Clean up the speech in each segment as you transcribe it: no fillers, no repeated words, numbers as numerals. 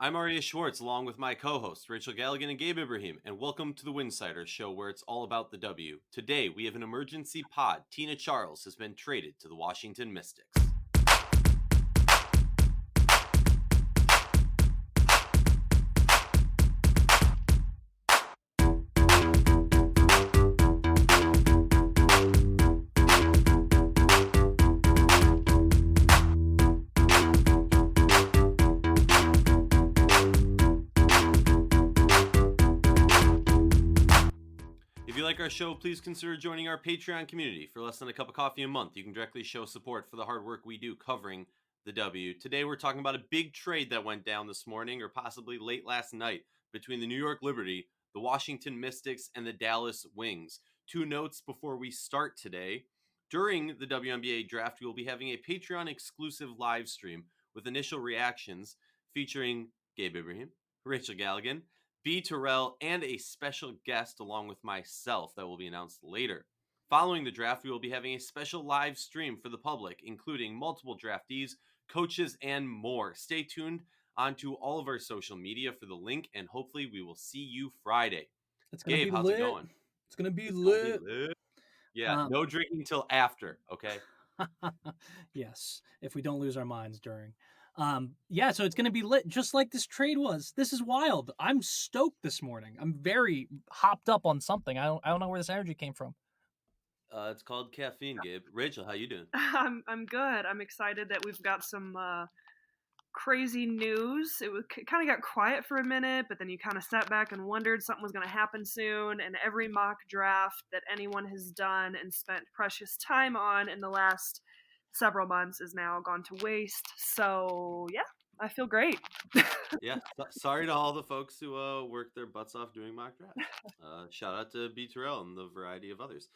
I'm Arya Schwartz, along with my co-hosts Rachel Galligan and Gabe Ibrahim, and welcome to the Winsidr show, where it's all about the W. Today, we have an emergency pod. Tina Charles has been traded to the Washington Mystics. If you like our show, please consider joining our Patreon community. For less than a cup of coffee a month, you can directly show support for the hard work we do covering the W. Today, we're talking about a big trade that went down this morning, or possibly late last night, between the New York Liberty, the Washington Mystics, and the Dallas Wings. Two notes before we start today. During the WNBA draft, we will be having a Patreon exclusive live stream with initial reactions featuring Gabe Ibrahim, Rachel Galligan, B. Terrell, and a special guest along with myself that will be announced later. Following the draft, we will be having a special live stream for the public, including multiple draftees, coaches, and more. Stay tuned onto all of our social media for the link, and hopefully we will see you Friday. It's gonna Gabe, be how's it lit. going? It's gonna be It's lit. gonna be lit. Yeah, Um, no drinking till after, okay? yes, if we don't lose our minds during. Yeah, so it's gonna be lit, just like this trade was. This is wild. I'm stoked this morning. I'm very hopped up on something. I don't know where this energy came from. It's called caffeine, Gabe. Rachel, how you doing? I'm good. I'm excited that we've got some crazy news. It kind of got quiet for a minute, but then you kind of sat back and wondered something was going to happen soon. And every mock draft that anyone has done and spent precious time on in the last several months is now gone to waste. So yeah, I feel great. Yeah, sorry to all the folks who worked their butts off doing mock drafts. Shout out to B. Terrell and the variety of others.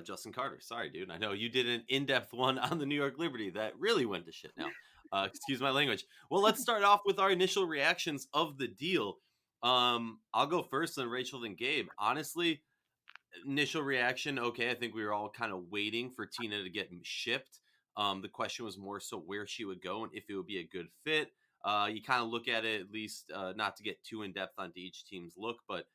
Justin Carter, sorry, dude. I know you did an in-depth one on the New York Liberty that really went to shit now. Excuse my language. Well, let's start off with our initial reactions of the deal. I'll go first, then Rachel, then Gabe. Honestly, initial reaction, okay. I think we were all kind of waiting for Tina to get shipped. The question was more so where she would go and if it would be a good fit. You kind of look at it, at least not to get too in depth onto each team's look, but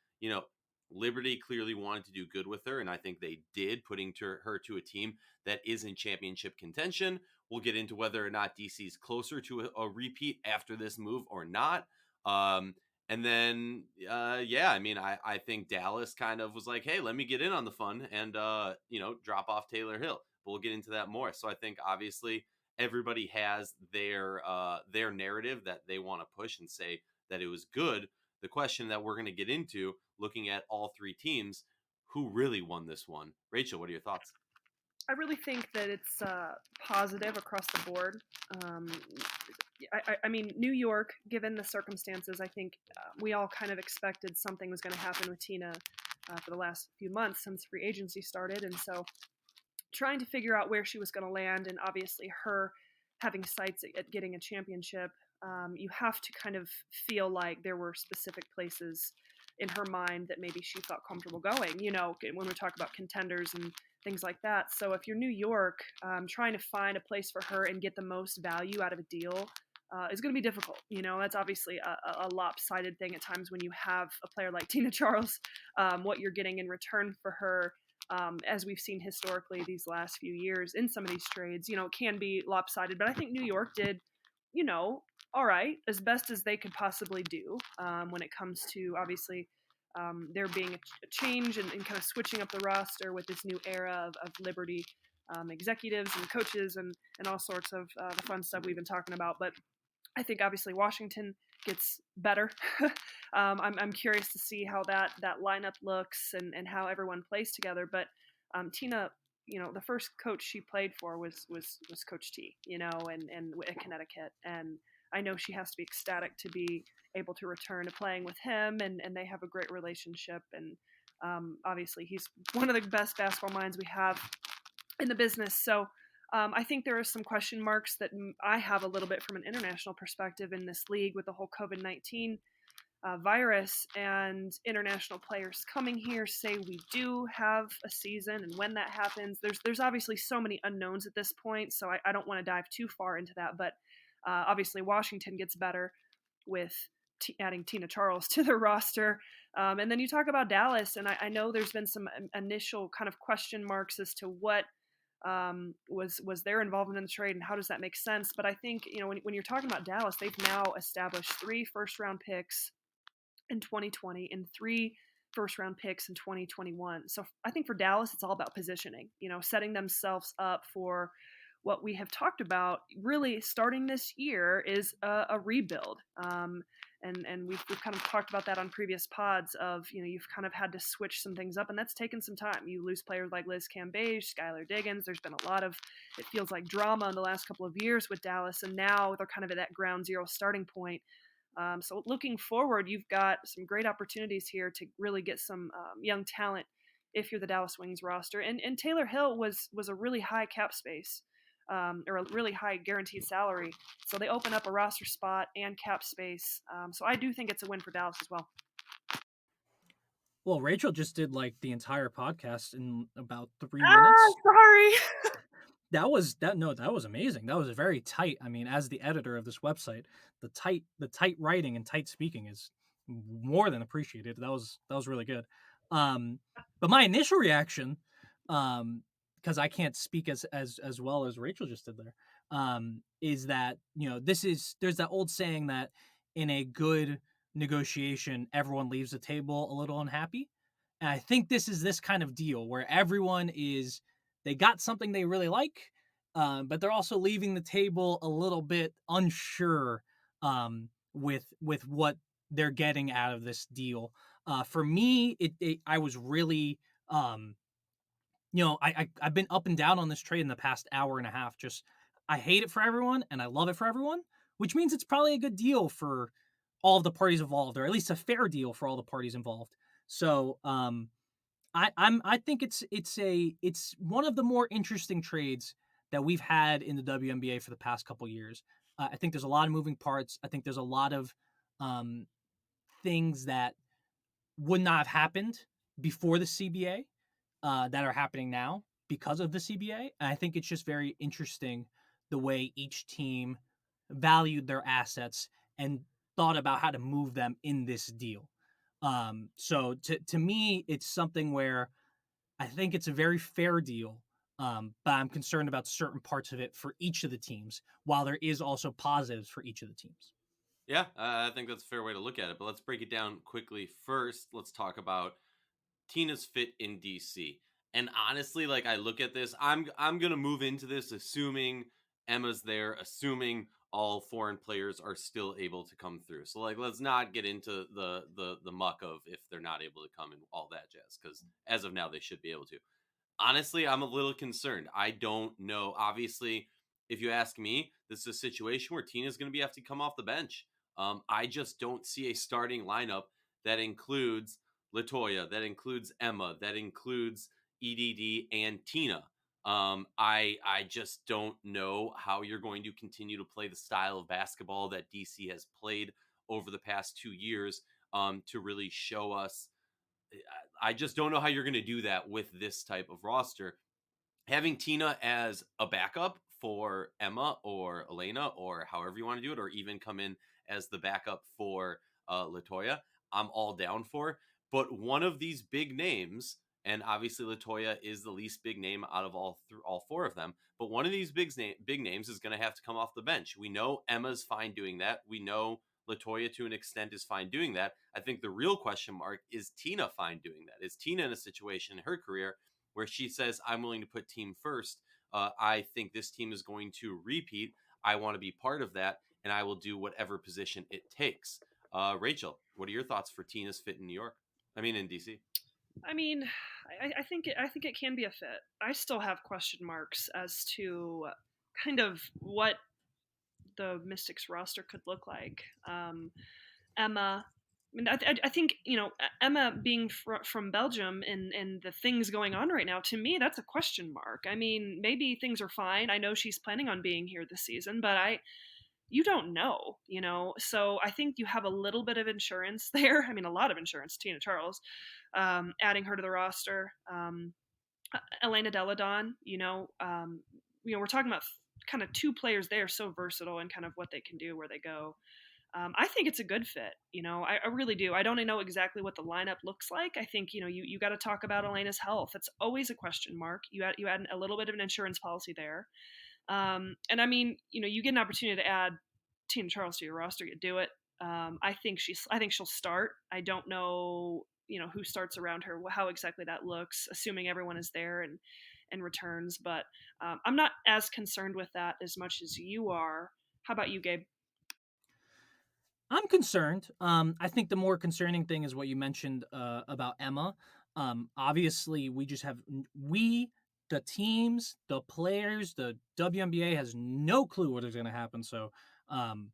Liberty clearly wanted to do good with her, and I think they did, putting her to a team that is in championship contention. We'll get into whether or not DC is closer to a repeat after this move or not. And then, yeah, I mean, I think Dallas kind of was like, hey, let me get in on the fun and, drop off Taylor Hill. But we'll get into that more. So I think obviously everybody has their narrative that they want to push and say that it was good. The question that we're going to get into, looking at all three teams, who really won this one? Rachel, what are your thoughts? I really think that it's positive across the board. Um, I mean, New York, given the circumstances, I think we all kind of expected something was going to happen with Tina for the last few months since free agency started. And so trying to figure out where she was going to land, and obviously her having sights at getting a championship, you have to kind of feel like there were specific places in her mind that maybe she felt comfortable going, when we talk about contenders and things like that. So if you're New York, trying to find a place for her and get the most value out of a deal is going to be difficult. That's obviously a lopsided thing at times when you have a player like Tina Charles. What you're getting in return for her, as we've seen historically these last few years in some of these trades, can be lopsided. But I think New York did, all right, as best as they could possibly do when it comes to obviously there being a change and kind of switching up the roster with this new era of Liberty executives and coaches and all sorts of the fun stuff we've been talking about. But I think obviously Washington gets better. I'm curious to see how that lineup looks and how everyone plays together. But Tina, the first coach she played for was Coach T, and at Connecticut, and I know she has to be ecstatic to be able to return to playing with him, and they have a great relationship. And obviously, he's one of the best basketball minds we have in the business. So I think there are some question marks that I have a little bit from an international perspective in this league with the whole COVID-19 virus, and international players coming here say we do have a season, and when that happens, there's obviously so many unknowns at this point, so I don't want to dive too far into that. But obviously Washington gets better with adding Tina Charles to the roster. And then you talk about Dallas, and I know there's been some initial kind of question marks as to what was their involvement in the trade and how does that make sense. But I think, when you're talking about Dallas, they've now established 3 first-round picks in 2020 and 3 first-round picks in 2021. So I think for Dallas, it's all about positioning, setting themselves up for what we have talked about really starting this year is a rebuild. And we've kind of talked about that on previous pods of, you've kind of had to switch some things up, and that's taken some time. You lose players like Liz Cambage, Skylar Diggins. There's been a lot of, it feels like, drama in the last couple of years with Dallas, and now they're kind of at that ground zero starting point. So looking forward, you've got some great opportunities here to really get some young talent if you're the Dallas Wings roster. And Taylor Hill was a really high cap space. Or a really high guaranteed salary. So they open up a roster spot and cap space. So I do think it's a win for Dallas as well. Well, Rachel just did like the entire podcast in about 3 minutes. Sorry. That was amazing. That was very tight. I mean, as the editor of this website, the tight writing and tight speaking is more than appreciated. That was really good. But my initial reaction, because I can't speak as well as Rachel just did there, is that, there's that old saying that in a good negotiation, everyone leaves the table a little unhappy. And I think this is this kind of deal where everyone they got something they really like, but they're also leaving the table a little bit unsure with what they're getting out of this deal. For me, I was really, I've been up and down on this trade in the past hour and a half. Just, I hate it for everyone and I love it for everyone, which means it's probably a good deal for all of the parties involved, or at least a fair deal for all the parties involved. So, I think it's one of the more interesting trades that we've had in the WNBA for the past couple years. I think there's a lot of moving parts. I think there's a lot of things that would not have happened before the CBA that are happening now because of the CBA. And I think it's just very interesting the way each team valued their assets and thought about how to move them in this deal. So to me, it's something where I think it's a very fair deal, but I'm concerned about certain parts of it for each of the teams, while there is also positives for each of the teams. Yeah, I think that's a fair way to look at it. But let's break it down quickly. First, let's talk about Tina's fit in DC. And honestly, like, I look at this, I'm gonna move into this assuming Emma's there, assuming all foreign players are still able to come through. So, like, let's not get into the muck of if they're not able to come and all that jazz, because as of now they should be able to. Honestly, I'm a little concerned. I don't know. Obviously, if you ask me, this is a situation where Tina's going to have to come off the bench. I just don't see a starting lineup that includes Latoya, that includes Emma, that includes EDD and Tina. I just don't know how you're going to continue to play the style of basketball that DC has played over the past 2 years to really show us. I just don't know how you're going to do that with this type of roster. Having Tina as a backup for Emma or Elena or however you want to do it, or even come in as the backup for Latoya, I'm all down for. But one of these big names, and obviously Latoya is the least big name out of all 4 of them, but one of these big names is going to have to come off the bench. We know Emma's fine doing that. We know Latoya, to an extent, is fine doing that. I think the real question mark is Tina fine doing that. Is Tina in a situation in her career where she says, I'm willing to put team first? I think this team is going to repeat. I want to be part of that, and I will do whatever position it takes. Rachel, what are your thoughts for Tina's fit in in DC? I mean, I think it can be a fit. I still have question marks as to kind of what the Mystics roster could look like. Emma, I mean, I think, Emma being from Belgium and the things going on right now, to me, that's a question mark. I mean, maybe things are fine. I know she's planning on being here this season, but you don't know, So I think you have a little bit of insurance there. I mean, a lot of insurance. Tina Charles, adding her to the roster. Elena Deladon, we're talking about kind of 2 players there so versatile and kind of what they can do, where they go. I think it's a good fit. I really do. I don't know exactly what the lineup looks like. I think you got to talk about Elena's health. It's always a question mark. You add a little bit of an insurance policy there, and I mean, you get an opportunity to add Tina Charles to your roster, you do it. I think she'll start. I don't know, who starts around her, how exactly that looks, assuming everyone is there and returns. But I'm not as concerned with that as much as you are. How about you, Gabe? I'm concerned. I think the more concerning thing is what you mentioned about Emma. Obviously, we just have the teams, the players, the WNBA has no clue what is going to happen. So, um,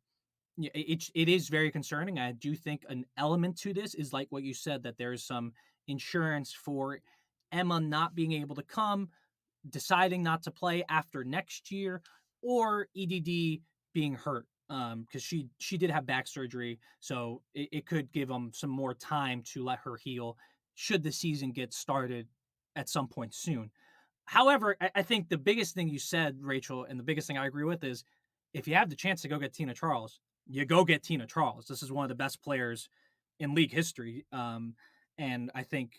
yeah, it is very concerning. I do think an element to this is like what you said, that there is some insurance for Emma not being able to come, deciding not to play after next year, or EDD being hurt, because she did have back surgery, so it could give them some more time to let her heal should the season get started at some point soon. However, I think the biggest thing you said, Rachel, and the biggest thing I agree with is, if you have the chance to go get Tina Charles, you go get Tina Charles. This is one of the best players in league history. And I think,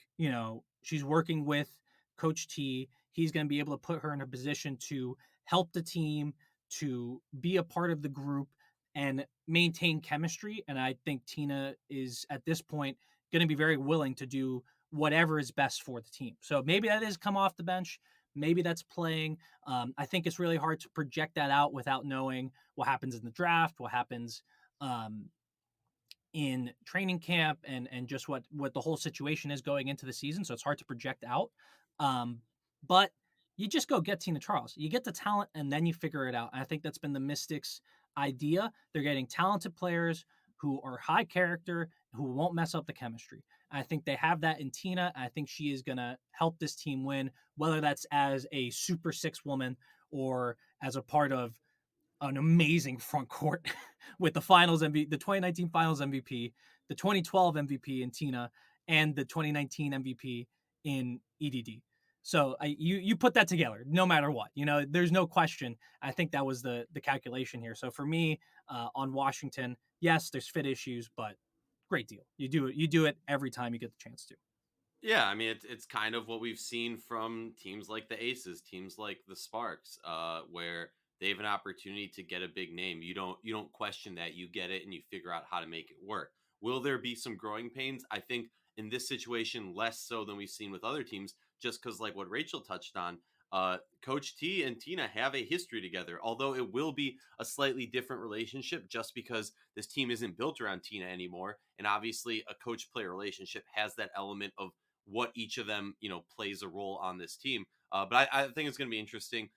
she's working with Coach T. He's going to be able to put her in a position to help the team, to be a part of the group, and maintain chemistry. And I think Tina is, at this point, going to be very willing to do whatever is best for the team. So maybe that is come off the bench. Maybe that's playing. I think it's really hard to project that out without knowing what happens in the draft, what happens um, in training camp, and just what the whole situation is going into the season. So it's hard to project out. But you just go get Tina Charles. You get the talent, and then you figure it out. And I think that's been the Mystics' idea. They're getting talented players who are high character, who won't mess up the chemistry. I think they have that in Tina. I think she is going to help this team win, whether that's as a Super Six woman or as a part of an amazing front court with the the 2019 Finals MVP, the 2012 MVP in Tina, and the 2019 MVP in EDD. So you put that together, no matter what. There's no question. I think that was the calculation here. So for me, on Washington, yes, there's fit issues, but great deal. You do it every time you get the chance to. Yeah, I mean it's kind of what we've seen from teams like the Aces, teams like the Sparks, where they have an opportunity to get a big name. You don't question that. You get it and you figure out how to make it work. Will there be some growing pains? I think in this situation less so than we've seen with other teams, just because like what Rachel touched on, Coach T and Tina have a history together. Although it will be a slightly different relationship, just because this team isn't built around Tina anymore, and obviously a coach-player relationship has that element of what each of them, plays a role on this team. But I think it's going to be interesting.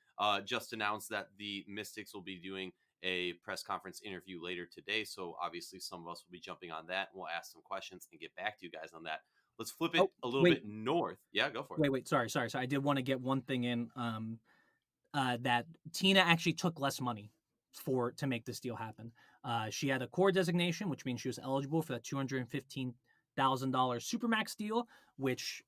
Just announced that the Mystics will be doing a press conference interview later today. So obviously some of us will be jumping on that, and we'll ask some questions and get back to you guys on that. Let's flip it Oh, a little wait, bit north. Yeah, go for it. wait. Sorry. I did want to get one thing in. That Tina actually took less money to make this deal happen. She had a core designation, which means she was eligible for that $215,000 supermax deal, which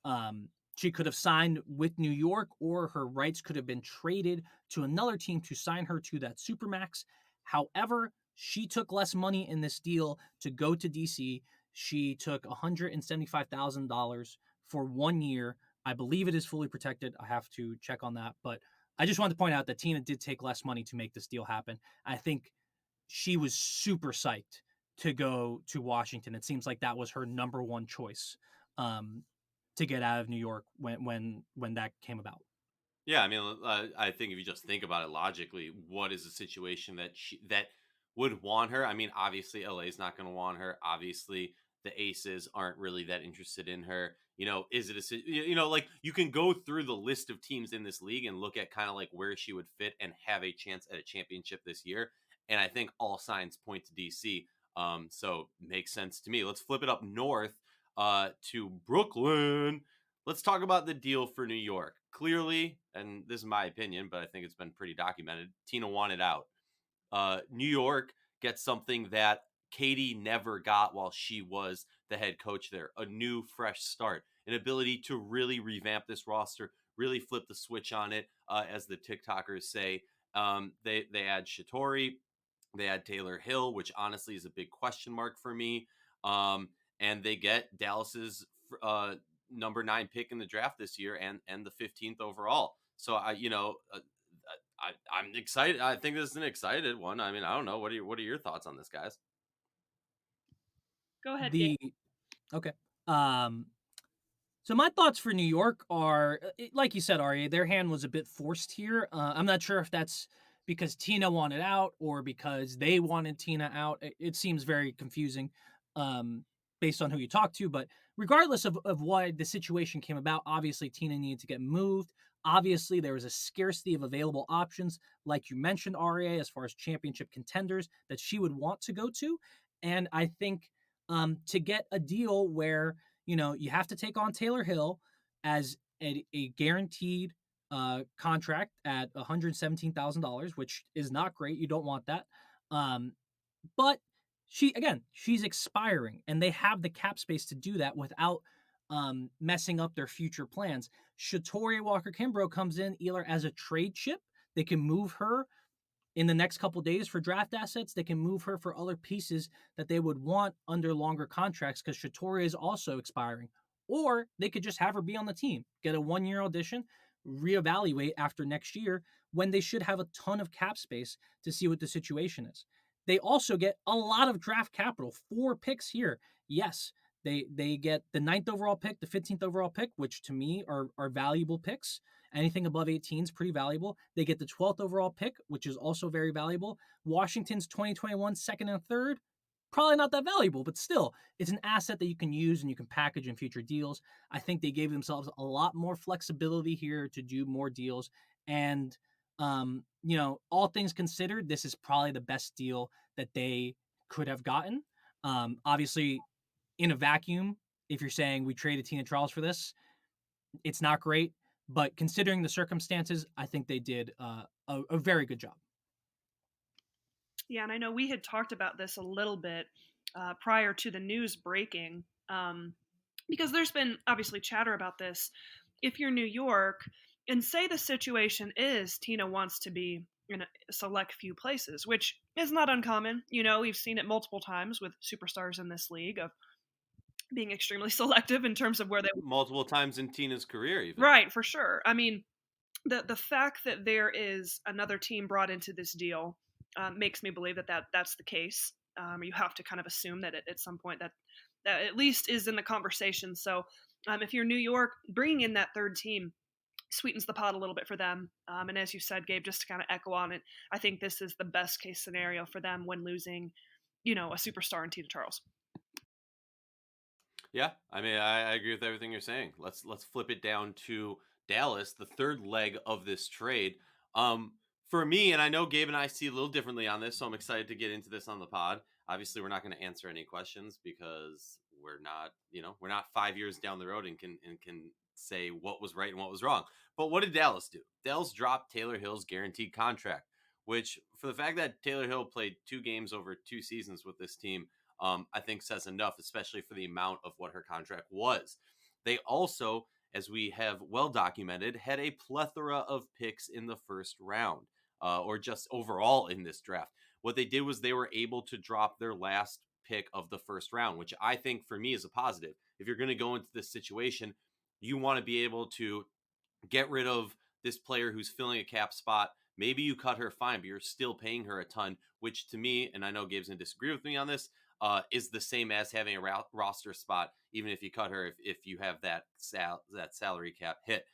she could have signed with New York, or her rights could have been traded to another team to sign her to that supermax. However, she took less money in this deal to go to DC. She took $175,000 for 1 year. I believe it is fully protected. I have to check on that, but I just wanted to point out that Tina did take less money to make this deal happen. I think she was super psyched to go to Washington. It seems like that was her number one choice, to get out of New York when that came about. Yeah, I mean, I think if you just think about it logically, what is the situation that would want her? I mean, obviously LA is not going to want her. Obviously, the Aces aren't really that interested in her. Is it like you can go through the list of teams in this league and look at kind of like where she would fit and have a chance at a championship this year. And I think all signs point to DC. So makes sense to me. Let's flip it up north, to Brooklyn. Let's talk about the deal for New York. Clearly, and this is my opinion, but I think it's been pretty documented, Tina wanted out. New York gets something that Katie never got while she was the head coach there: a new, fresh start, an ability to really revamp this roster, really flip the switch on it, as the TikTokers say. They add Shatori. They had Taylor Hill, which honestly is a big question mark for me. And they get Dallas's number 9 pick in the draft this year and the 15th overall. So I'm excited. I think this is an excited one. I mean, I don't know. What are your thoughts on this, guys? Go ahead, Gabe. Okay. So my thoughts for New York are, like you said, Arya, their hand was a bit forced here. I'm not sure if that's because Tina wanted out or because they wanted Tina out. It seems very confusing based on who you talk to. But regardless of why the situation came about, obviously Tina needed to get moved. Obviously, there was a scarcity of available options, like you mentioned, Arya, as far as championship contenders that she would want to go to. And I think to get a deal where you have to take on Taylor Hill as a guaranteed contract at $117,000, which is not great. You don't want that. But she's expiring, and they have the cap space to do that without messing up their future plans. Shatori Walker-Kimbrough comes in either as a trade chip. They can move her in the next couple days for draft assets. They can move her for other pieces that they would want under longer contracts because Shatori is also expiring. Or they could just have her be on the team, get a 1-year audition, reevaluate after next year when they should have a ton of cap space to see what the situation is. They also get a lot of draft capital, 4 picks here. Yes, they get the 9th overall pick, the 15th overall pick, which to me are valuable picks. Anything above 18 is pretty valuable. They get the 12th overall pick, which is also very valuable. Washington's 2021 second and third, probably not that valuable, but still, it's an asset that you can use and you can package in future deals. I think they gave themselves a lot more flexibility here to do more deals. And, all things considered, this is probably the best deal that they could have gotten. Obviously, in a vacuum, if you're saying we traded Tina Charles for this, it's not great. But considering the circumstances, I think they did a very good job. Yeah, and I know we had talked about this a little bit prior to the news breaking, because there's been obviously chatter about this. If you're New York, and say the situation is Tina wants to be in a select few places, which is not uncommon. We've seen it multiple times with superstars in this league of being extremely selective in terms of where they Multiple times in Tina's career, even. Right, for sure. I mean, the fact that there is another team brought into this deal makes me believe that's the case. You have to kind of assume that at some point that at least is in the conversation. So if you're New York, bringing in that third team sweetens the pot a little bit for them. And as you said, Gabe, just to kind of echo on it, I think this is the best case scenario for them when losing, a superstar in Tina Charles. Yeah, I mean, I agree with everything you're saying. Let's flip it down to Dallas, the third leg of this trade. For me, and I know Gabe and I see a little differently on this, so I'm excited to get into this on the pod. Obviously, we're not going to answer any questions because we're not 5 years down the road and can say what was right and what was wrong. But what did Dallas do? Dallas dropped Taylor Hill's guaranteed contract, which for the fact that Taylor Hill played 2 games over 2 seasons with this team, I think says enough, especially for the amount of what her contract was. They also, as we have well documented, had a plethora of picks in the first round, or just overall in this draft. What they did was they were able to drop their last pick of the first round, which I think for me is a positive. If you're going to go into this situation, you want to be able to get rid of this player who's filling a cap spot. Maybe you cut her, fine, but you're still paying her a ton, which to me, and I know Gabe's going to disagree with me on this, is the same as having a roster spot, even if you cut her, if you have that salary cap hit.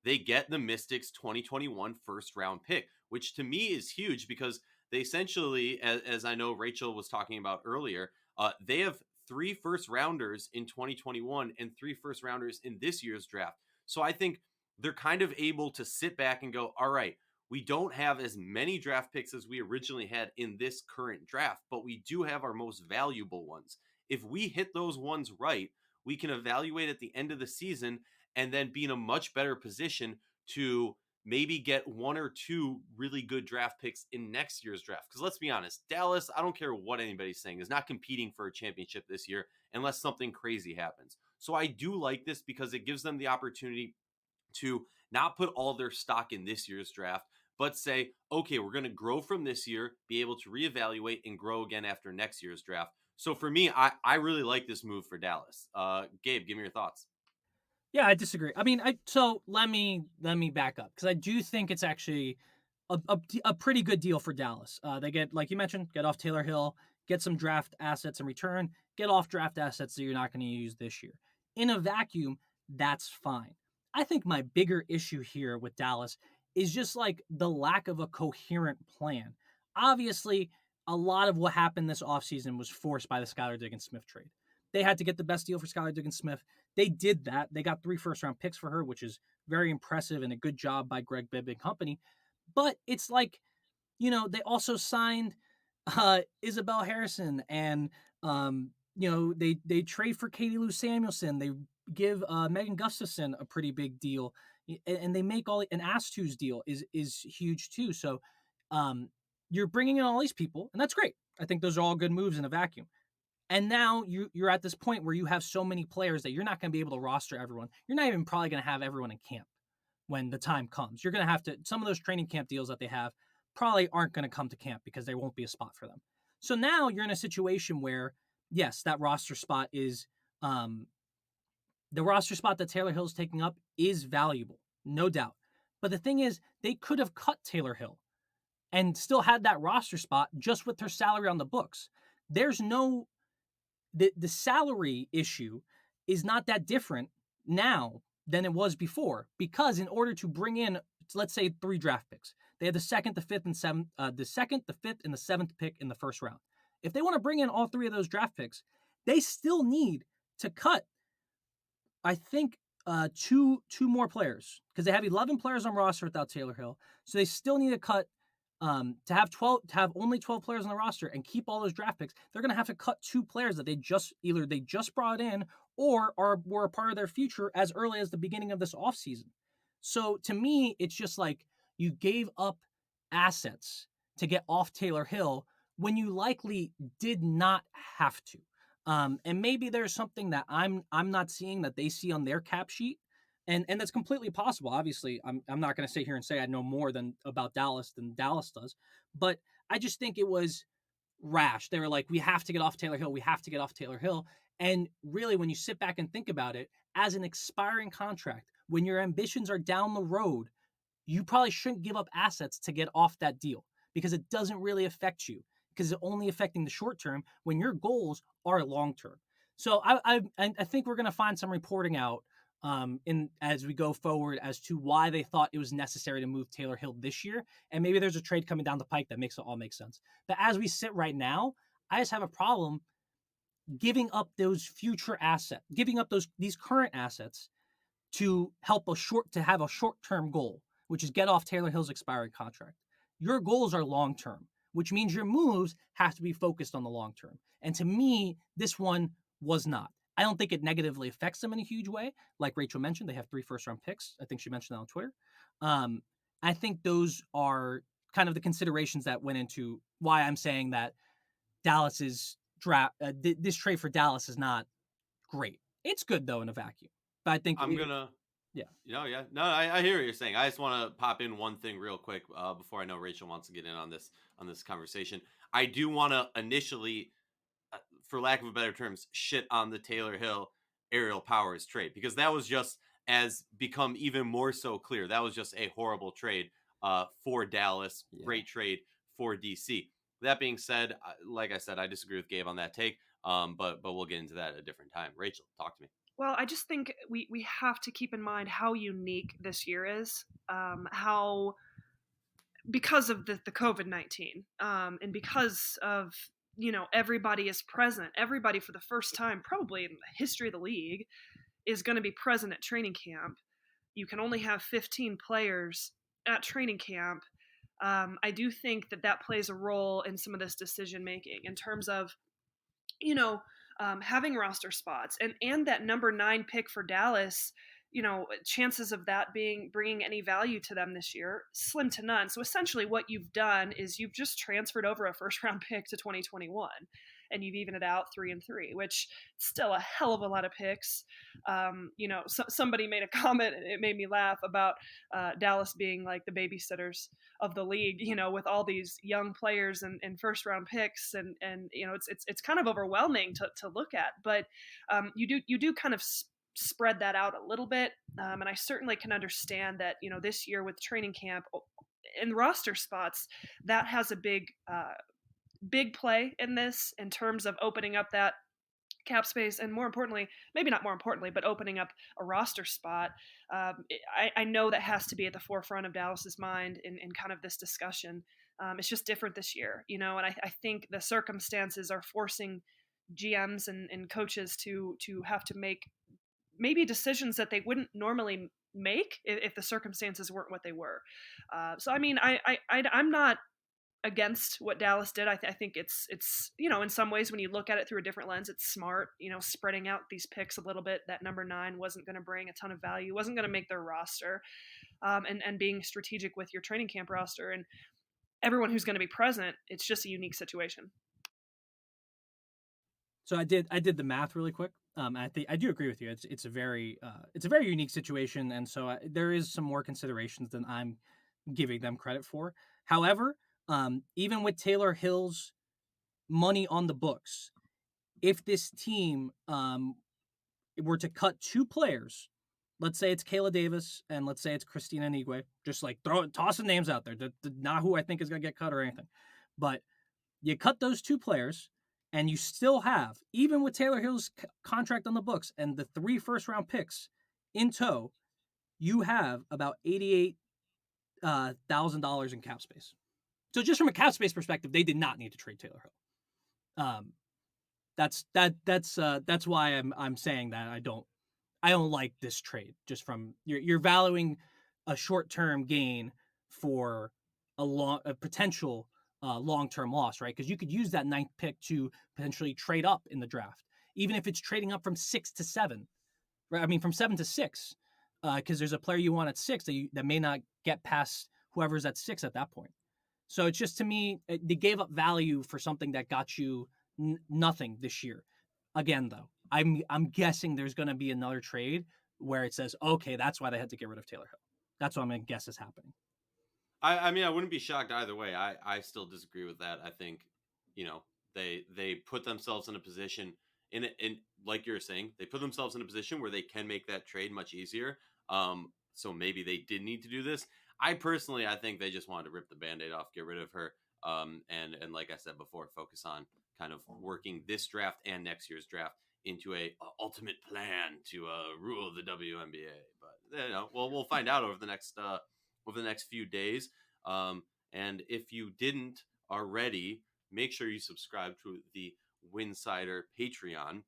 They get the Mystics 2021 first round pick, which to me is huge because they essentially, as I know Rachel was talking about earlier, they have 3 first rounders in 2021 and 3 first rounders in this year's draft. So I think they're kind of able to sit back and go, all right, we don't have as many draft picks as we originally had in this current draft, but we do have our most valuable ones. If we hit those ones right, we can evaluate at the end of the season and then be in a much better position to maybe get 1 or 2 really good draft picks in next year's draft. Because let's be honest, Dallas, I don't care what anybody's saying, is not competing for a championship this year unless something crazy happens. So I do like this because it gives them the opportunity to not put all their stock in this year's draft, but say, okay, we're going to grow from this year, be able to reevaluate and grow again after next year's draft. So for me, I really like this move for Dallas. Gabe, give me your thoughts. Yeah, I disagree. I mean, so let me back up, because I do think it's actually a pretty good deal for Dallas. They get, like you mentioned, get off Taylor Hill, get some draft assets in return, get off draft assets that you're not going to use this year. In a vacuum, that's fine. I think my bigger issue here with Dallas is just like the lack of a coherent plan. Obviously, a lot of what happened this offseason was forced by the Skylar Diggins-Smith trade. They had to get the best deal for Skylar Diggins-Smith. They did that. They got 3 first-round picks for her, which is very impressive and a good job by Greg Bibb and company. But it's like, they also signed Isabel Harrison, and they trade for Katie Lou Samuelson. They give Megan Gustafson a pretty big deal, and they make an Astu's deal is huge too. So you're bringing in all these people, and that's great. I think those are all good moves in a vacuum. And now you're at this point where you have so many players that you're not going to be able to roster everyone. You're not even probably going to have everyone in camp when the time comes. You're going to have to, some of those training camp deals that they have probably aren't going to come to camp because there won't be a spot for them. So now you're in a situation where, yes, that roster spot is, the roster spot that Taylor Hill's taking up is valuable, no doubt. But the thing is, they could have cut Taylor Hill and still had that roster spot just with her salary on the books. There's no, the salary issue is not that different now than it was before, because in order to bring in, let's say, 3 draft picks, they had the 2nd, the 5th, and 7th, the 2nd, the 5th, and the 7th pick in the first round. If they want to bring in all 3 of those draft picks, they still need to cut, I think, two more players, because they have 11 players on roster without Taylor Hill. So they still need to cut, to have only 12 players on the roster and keep all those draft picks. They're going to have to cut 2 players that they just brought in, or were a part of their future as early as the beginning of this offseason. So to me, it's just like you gave up assets to get off Taylor Hill when you likely did not have to. And maybe there's something that I'm not seeing that they see on their cap sheet. And that's completely possible. Obviously, I'm not going to sit here and say I know more about Dallas than Dallas does. But I just think it was rash. They were like, we have to get off Taylor Hill. We have to get off Taylor Hill. And really, when you sit back and think about it, as an expiring contract, when your ambitions are down the road, you probably shouldn't give up assets to get off that deal, because it doesn't really affect you, because it's only affecting the short term when your goals are long term. So I think we're going to find some reporting out as we go forward as to why they thought it was necessary to move Taylor Hill this year. And maybe there's a trade coming down the pike that makes it all make sense. But as we sit right now, I just have a problem giving up those future assets, giving up these current assets to have a short-term goal, which is get off Taylor Hill's expiring contract. Your goals are long-term, which means your moves have to be focused on the long term. And to me, this one was not. I don't think it negatively affects them in a huge way. Like Rachel mentioned, they have 3 first-round picks. I think she mentioned that on Twitter. I think those are kind of the considerations that went into why I'm saying that Dallas's draft, this trade for Dallas is not great. It's good though in a vacuum. But I think yeah. No, I hear what you're saying. I just want to pop in one thing real quick before I know Rachel wants to get in on this conversation. I do want to initially, for lack of a better terms, shit on the Taylor Hill Aerial Powers trade, because that was just, as become even more so clear, that was just a horrible trade for Dallas. Yeah. Great trade for DC. That being said, like I said, I disagree with Gabe on that take, but we'll get into that at a different time. Rachel, talk to me. Well, I just think we have to keep in mind how unique this year is, because of the COVID-19, and because of, everybody is present. Everybody, for the first time probably in the history of the league, is going to be present at training camp. You can only have 15 players at training camp. I do think that plays a role in some of this decision making in terms of, having roster spots, and that number 9 pick for Dallas, chances of that bringing any value to them this year, slim to none. So essentially what you've done is you've just transferred over a first round pick to 2021. and you've evened it out 3-3, which still a hell of a lot of picks. Somebody made a comment, and it made me laugh about Dallas being like the babysitters of the league, with all these young players and first round picks, and it's kind of overwhelming to look at, but you do kind of spread that out a little bit, and I certainly can understand that this year with training camp and roster spots, that has a big play in this in terms of opening up that cap space, and more importantly, maybe not more importantly, but opening up a roster spot. I know that has to be at the forefront of Dallas's mind in kind of this discussion. It's just different this year, and I think the circumstances are forcing GMs and coaches to have to make maybe decisions that they wouldn't normally make if the circumstances weren't what they were. So I mean, I'm not against what Dallas did. I think it's in some ways, when you look at it through a different lens, it's smart. Spreading out these picks a little bit. That number 9 wasn't going to bring a ton of value, wasn't going to make their roster, and being strategic with your training camp roster and everyone who's going to be present. It's just a unique situation. So I did the math really quick. I think I do agree with you. It's a very unique situation, and so there is some more considerations than I'm giving them credit for. However, even with Taylor Hill's money on the books, if this team were to cut 2 players, let's say it's Kayla Davis and let's say it's Christina Nigwe, just like tossing names out there, not who I think is going to get cut or anything, but you cut those 2 players, and you still have, even with Taylor Hill's contract on the books and the 3 first-round picks in tow, you have about $88,000 in cap space. So just from a cap space perspective, they did not need to trade Taylor Hill. That's why I'm saying that I don't like this trade. Just from you're valuing a short-term gain for a potential long-term loss, right? Because you could use that 9th pick to potentially trade up in the draft, even if it's trading up from 6 to 7, right? I mean, from 7 to 6, because there's a player you want at 6 that may not get past whoever's at 6 at that point. So it's just, to me, they gave up value for something that got you nothing this year. Again, though, I'm guessing there's going to be another trade where it says, okay, that's why they had to get rid of Taylor Hill. That's what I'm going to guess is happening. I mean, I wouldn't be shocked either way. I still disagree with that. I think, they put themselves in a position in like you're saying, they put themselves in a position where they can make that trade much easier. So maybe they did need to do this. I think they just wanted to rip the Band-Aid off, get rid of her. And like I said before, focus on kind of working this draft and next year's draft into a ultimate plan to rule the WNBA. But we'll find out over the next few days. And if you didn't already, make sure you subscribe to the Winsidr Patreon,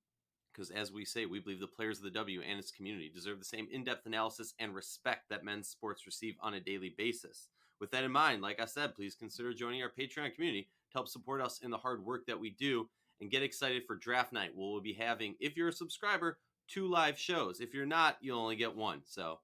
because as we say, we believe the players of the W and its community deserve the same in-depth analysis and respect that men's sports receive on a daily basis. With that in mind, like I said, please consider joining our Patreon community to help support us in the hard work that we do, and get excited for draft night. We'll be having, if you're a subscriber, 2 live shows. If you're not, you'll only get 1. So,